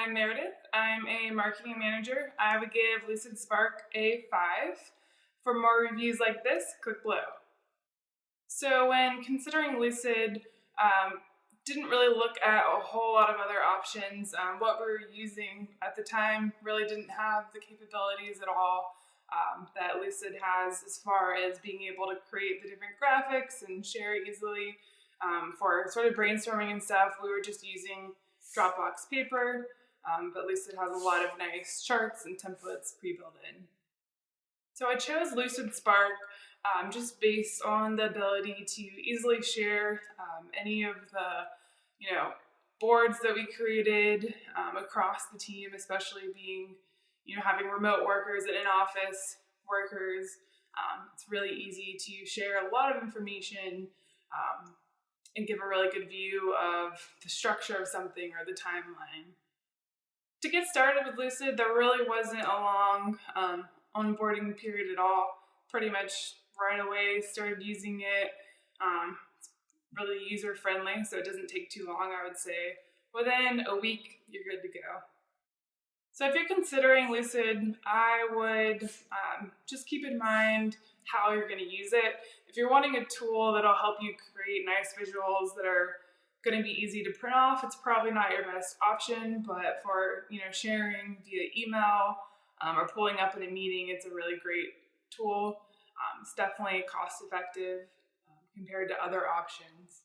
I'm Meredith. I'm a marketing manager. I would give Lucidspark a 5. For more reviews like this, click below. So when considering Lucid, didn't really look at a whole lot of other options. What we were using at the time really didn't have the capabilities at all that Lucid has as far as being able to create the different graphics and share easily. For sort of brainstorming and stuff, we were just using Dropbox paper, but Lucid has a lot of nice charts and templates pre-built in. So I chose Lucidspark just based on the ability to easily share any of the, boards that we created across the team, especially being, having remote workers and in-office workers. It's really easy to share a lot of information and give a really good view of the structure of something or the timeline. To get started with Lucid, there really wasn't a long onboarding period at all. Pretty much right away started using it. It's really user friendly, so it doesn't take too long, I would say. Within a week, you're good to go. So if you're considering Lucid, I would just keep in mind how you're going to use it. If you're wanting a tool that'll help you create nice visuals that are going to be easy to print off, it's probably not your best option, but for sharing via email or pulling up in a meeting, it's a really great tool. It's definitely cost effective compared to other options.